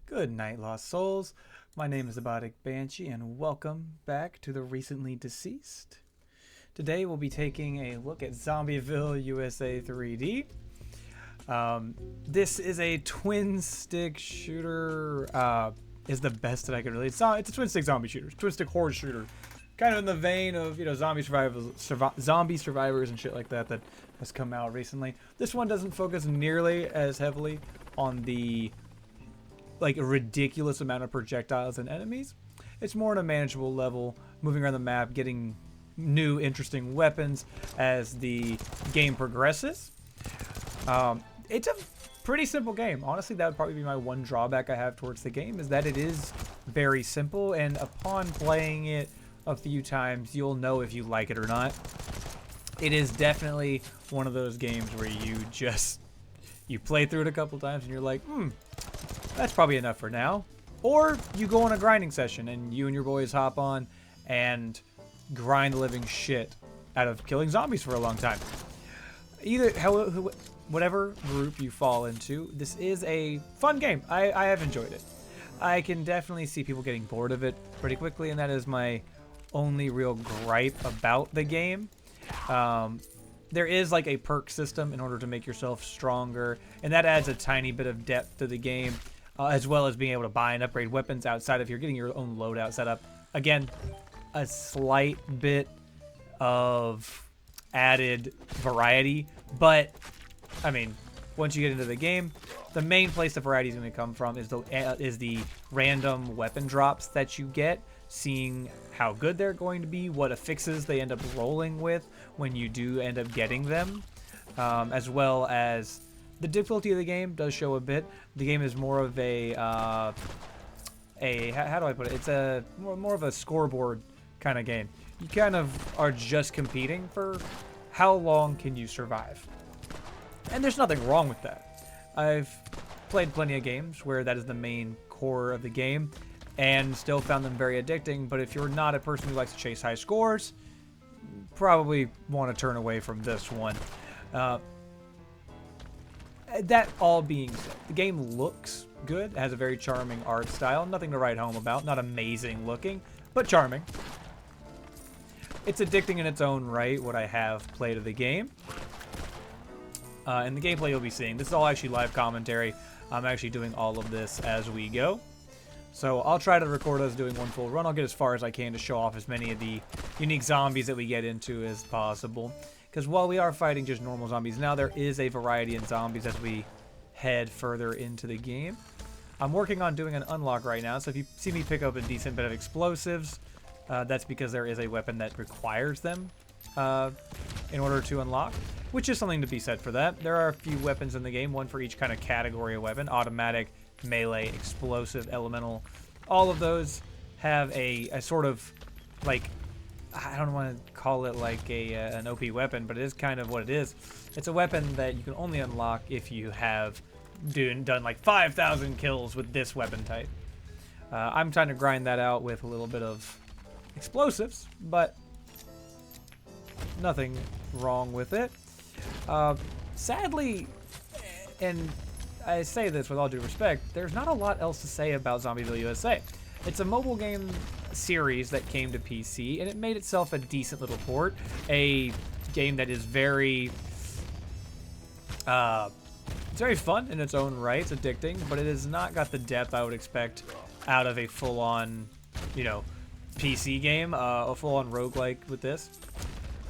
Goodnight Lost Souls. My name is Abadic Banshee and welcome back to the recently deceased. Today we'll be taking a look at Zombieville USA 3D. This is a twin stick shooter, is the best that I could really. It's a twin stick zombie shooter, twin stick horde shooter. Kind of in the vein of, zombie survivors and shit like that that has come out recently. This one doesn't focus nearly as heavily on the a ridiculous amount of projectiles and enemies. It's more on a manageable level, moving around the map, getting new interesting weapons as the game progresses. It's a pretty simple game. Honestly, that would probably be my one drawback I have towards the game, is that it is very simple, and upon playing it a few times, you'll know if you like it or not. It is definitely one of those games where you play through it a couple times and you're like, that's probably enough for now. Or you go on a grinding session and you and your boys hop on and grind the living shit out of killing zombies for a long time. Whatever group you fall into, this is a fun game. I have enjoyed it. I can definitely see people getting bored of it pretty quickly, and that is my only real gripe about the game. There is like a perk system in order to make yourself stronger, and that adds a tiny bit of depth to the game, as well as being able to buy and upgrade weapons outside of you're getting your own loadout set up. Again, a slight bit of added variety, but I mean, once you get into the game, the main place the variety is going to come from is the random weapon drops that you get, seeing how good they're going to be, what affixes they end up rolling with when you do end up getting them, as well as the difficulty of the game does show a bit. The game is more of how do I put it? It's a more of a scoreboard kind of game. You kind of are just competing for how long can you survive. And there's nothing wrong with that. I've played plenty of games where that is the main core of the game and still found them very addicting, but if you're not a person who likes to chase high scores, probably want to turn away from this one. That all being said, the game looks good. It has a very charming art style. Nothing to write home about. Not amazing looking, but charming. It's addicting in its own right, what I have played of the game. And the gameplay you'll be seeing, this is all actually live commentary. I'm actually doing all of this as we go. So I'll try to record us doing one full run. I'll get as far as I can to show off as many of the unique zombies that we get into as possible. Because while we are fighting just normal zombies now, there is a variety in zombies as we head further into the game. I'm working on doing an unlock right now, so if you see me pick up a decent bit of explosives, that's because there is a weapon that requires them in order to unlock, which is something to be said for that. There are a few weapons in the game, one for each kind of category of weapon: automatic, melee, explosive, elemental. All of those have a sort of, like, I don't want to call it like an OP weapon, but it is kind of what it is. It's a weapon that you can only unlock if you have done like 5,000 kills with this weapon type. I'm trying to grind that out with a little bit of explosives, but nothing wrong with it. Sadly, and I say this with all due respect, there's not a lot else to say about Zombieville USA. It's a mobile game series that came to PC, and it made itself a decent little port. A game that is very, it's very fun in its own right. It's addicting, but it has not got the depth I would expect out of a full-on, PC game, a full-on roguelike with this.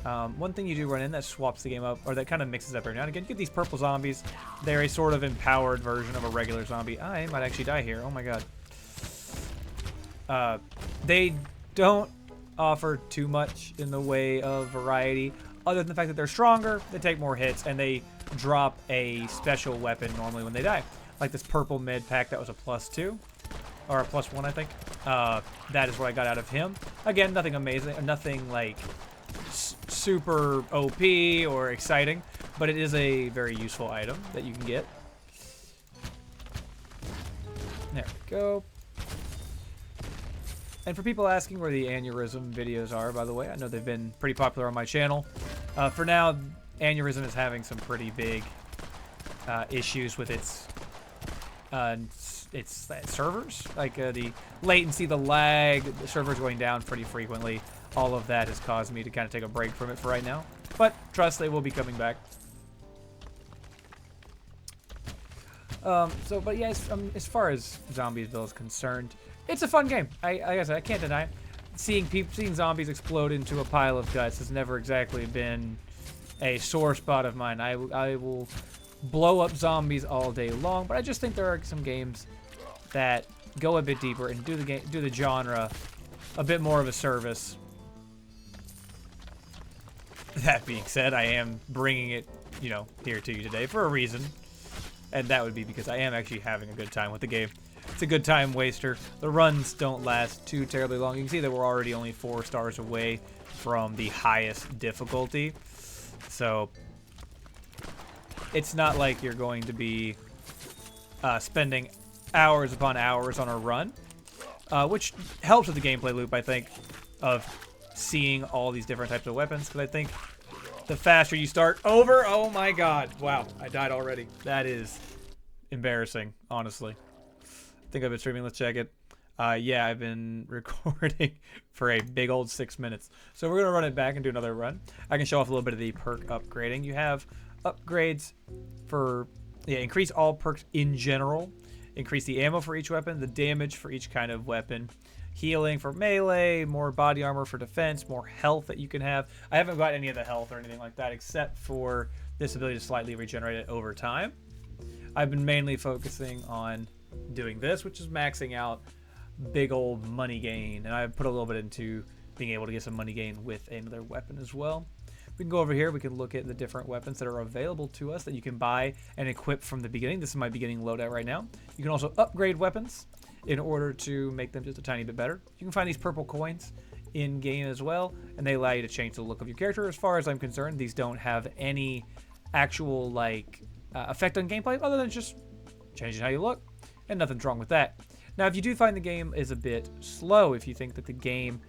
One thing you do run in that swaps the game up, or that kind of mixes up every now and again, you get these purple zombies. They're a sort of empowered version of a regular zombie. I might actually die here. Oh my god. They don't offer too much in the way of variety, other than the fact that they're stronger, they take more hits, and they drop a special weapon normally when they die. Like this purple mid pack that was a +2, or a +1, I think. That is what I got out of him. Again, nothing amazing, nothing like super OP or exciting, but it is a very useful item that you can get. There we go. And for people asking where the aneurysm videos are, by the way, I know they've been pretty popular on my channel. For now, aneurysm is having some pretty big issues with its it's servers, like the latency, the lag, the servers going down pretty frequently. All of that has caused me to kind of take a break from it for right now. But trust, they will be coming back. But yeah, as far as Zombieville is concerned, it's a fun game. Like I said, I can't deny it. Seeing zombies explode into a pile of guts has never exactly been a sore spot of mine. I will blow up zombies all day long, but I just think there are some games that go a bit deeper and do the genre a bit more of a service. That being said, I am bringing it, here to you today for a reason, and that would be because I am actually having a good time with the game. It's a good time waster. The runs don't last too terribly long. You can see that we're already only 4 stars away from the highest difficulty. So it's not like you're going to be spending hours upon hours on a run, which helps with the gameplay loop, I think, of seeing all these different types of weapons. Because I think the faster you start over, oh my god, wow, I died already. That is embarrassing, honestly. I think I've been streaming. Let's check it. Yeah, I've been recording for a big old 6 minutes. So we're going to run it back and do another run. I can show off a little bit of the perk upgrading. You have upgrades for, increase all perks in general. Increase the ammo for each weapon, the damage for each kind of weapon. Healing for melee, more body armor for defense, more health that you can have. I haven't got any of the health or anything like that except for this ability to slightly regenerate it over time. I've been mainly focusing on doing this, which is maxing out big old money gain, and I put a little bit into being able to get some money gain with another weapon as well. We can go over here, we can look at the different weapons that are available to us that you can buy and equip from the beginning. This is my beginning loadout right now. You can also upgrade weapons in order to make them just a tiny bit better. You can find these purple coins in game as well, and they allow you to change the look of your character. As far as I'm concerned, these don't have any actual effect on gameplay other than just changing how you look. And nothing's wrong with that. Now, if you do find the game is a bit slow, if you think that the game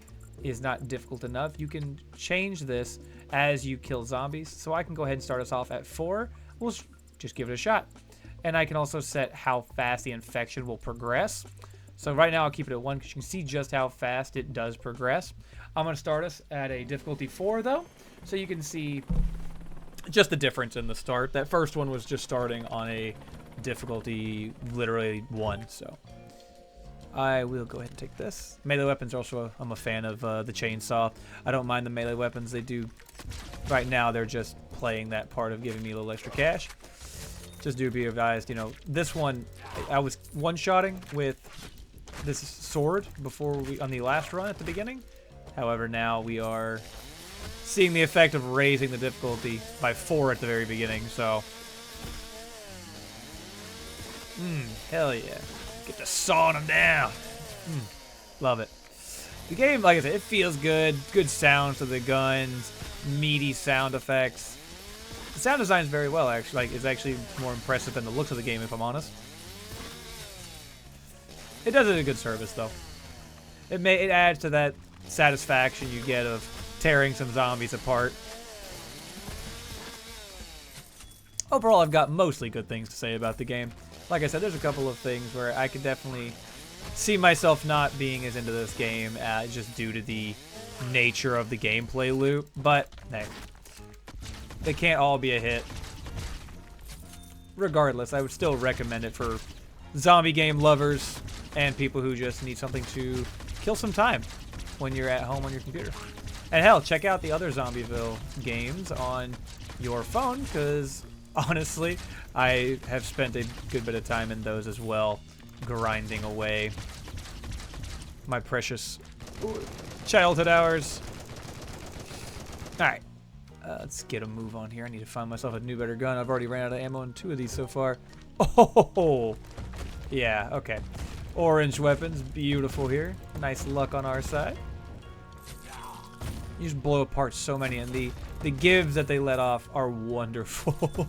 is not difficult enough, you can change this as you kill zombies. So I can go ahead and start us off at 4. We'll just give it a shot. And I can also set how fast the infection will progress. So right now I'll keep it at 1 because you can see just how fast it does progress. I'm going to start us at a difficulty 4 though, so you can see just the difference in the start. That first one was just starting on a difficulty literally 1, so I will go ahead and take this. Melee weapons are also, I'm a fan of the chainsaw. I don't mind the melee weapons. They do, right now they're just playing that part of giving me a little extra cash. Just do be advised, this one, I was one-shotting with this sword before on the last run at the beginning. However, now we are seeing the effect of raising the difficulty by 4 at the very beginning, so hell yeah. Get to sawing them down. Love it. The game, like I said, it feels good. Good sounds to the guns. Meaty sound effects. The sound design is very well, actually. It's actually more impressive than the looks of the game, if I'm honest. It does it a good service, though. It adds to that satisfaction you get of tearing some zombies apart. Overall, I've got mostly good things to say about the game. Like I said, there's a couple of things where I could definitely see myself not being as into this game just due to the nature of the gameplay loop. But, hey, they can't all be a hit. Regardless, I would still recommend it for zombie game lovers and people who just need something to kill some time when you're at home on your computer. And hell, check out the other Zombieville games on your phone, because honestly, I have spent a good bit of time in those as well, grinding away my precious childhood hours. Alright, let's get a move on here. I need to find myself a new, better gun. I've already ran out of ammo in 2 of these so far. Oh, yeah, okay. Orange weapons, beautiful here. Nice luck on our side. You just blow apart so many, and the gives that they let off are wonderful.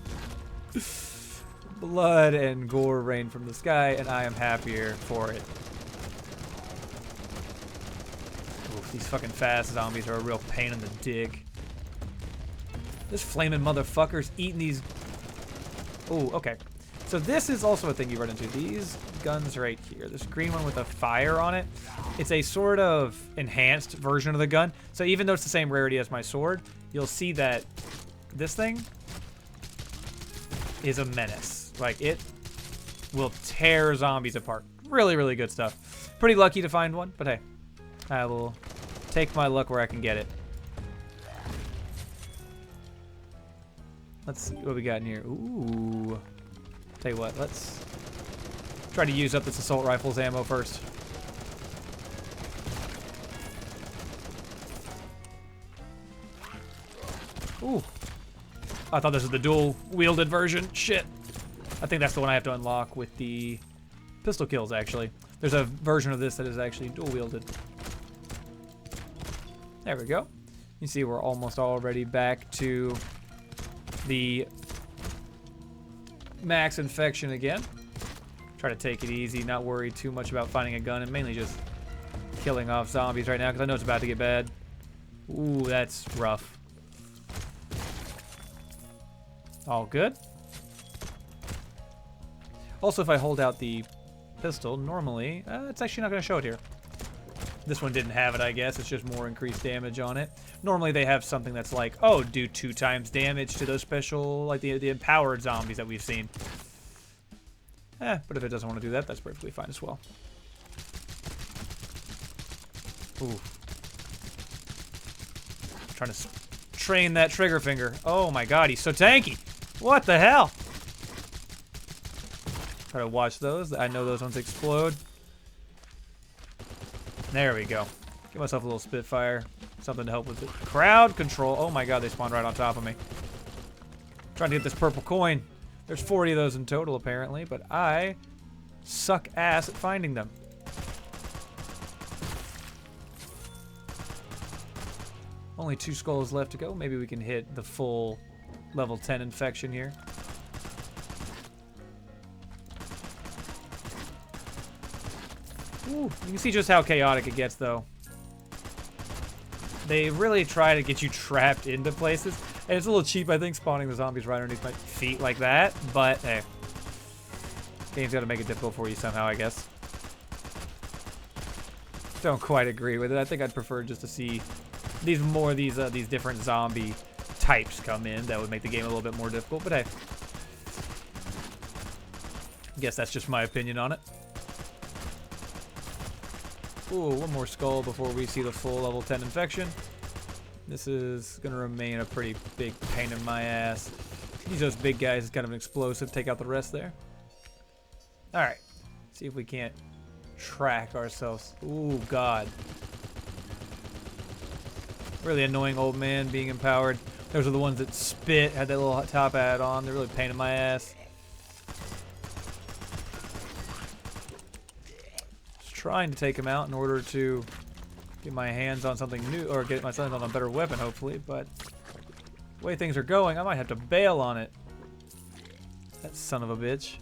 Blood and gore rain from the sky, and I am happier for it. Oof, these fucking fast zombies are a real pain in the dick. This flaming motherfucker's eating these. Oh, okay. So this is also a thing you run into. These guns right here. This green one with a fire on it. It's a sort of enhanced version of the gun. So even though it's the same rarity as my sword, you'll see that this thing is a menace. Like, it will tear zombies apart. Really, really good stuff. Pretty lucky to find one, but hey, I will take my luck where I can get it. Let's see what we got in here. Ooh. Tell you what, let's try to use up this assault rifle's ammo first. Ooh. I thought this was the dual-wielded version. Shit. I think that's the one I have to unlock with the pistol kills, actually. There's a version of this that is actually dual-wielded. There we go. You see we're almost already back to the max infection again. Try to take it easy, not worry too much about finding a gun, and mainly just killing off zombies right now, because I know it's about to get bad. Ooh, that's rough. All good. Also, if I hold out the pistol, normally, it's actually not going to show it here. This one didn't have it, I guess. It's just more increased damage on it. Normally, they have something that's like, oh, do 2 times damage to those special, like the empowered zombies that we've seen. But if it doesn't want to do that, that's perfectly fine as well. Ooh. Trying to train that trigger finger. Oh my god, he's so tanky. What the hell? Try to watch those. I know those ones explode. There we go. Give myself a little Spitfire. Something to help with the crowd control. Oh my god, they spawned right on top of me. Trying to get this purple coin. There's 40 of those in total, apparently, but I suck ass at finding them. Only 2 skulls left to go. Maybe we can hit the full level 10 infection here. Ooh, you can see just how chaotic it gets, though. They really try to get you trapped into places. And it's a little cheap, I think, spawning the zombies right underneath my feet like that. But, hey. Game's got to make it difficult for you somehow, I guess. Don't quite agree with it. I think I'd prefer just to see these different zombie types come in. That would make the game a little bit more difficult. But, hey. I guess that's just my opinion on it. Ooh, one more skull before we see the full level 10 infection. This is going to remain a pretty big pain in my ass. Use those big guys as kind of an explosive. Take out the rest there. Alright. See if we can't track ourselves. Ooh, God. Really annoying old man being empowered. Those are the ones that spit, had that little top hat on. They're really a pain in my ass. Trying to take him out in order to get my hands on something new, or get my hands on a better weapon, hopefully, but the way things are going, I might have to bail on it. That son of a bitch.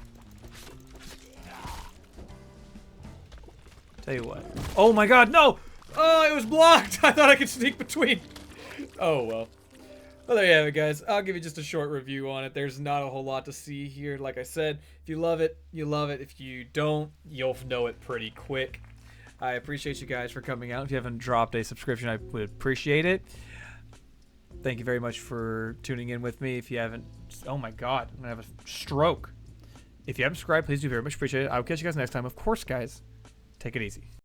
Tell you what. Oh my god, no! Oh, it was blocked! I thought I could sneak between. Oh, well. Well, there you have it, guys. I'll give you just a short review on it. There's not a whole lot to see here. Like I said, if you love it, you love it. If you don't, you'll know it pretty quick. I appreciate you guys for coming out. If you haven't dropped a subscription, I would appreciate it. Thank you very much for tuning in with me. If you haven't... Oh my god, I'm going to have a stroke. If you haven't subscribed, please do very much appreciate it. I'll catch you guys next time. Of course, guys, take it easy.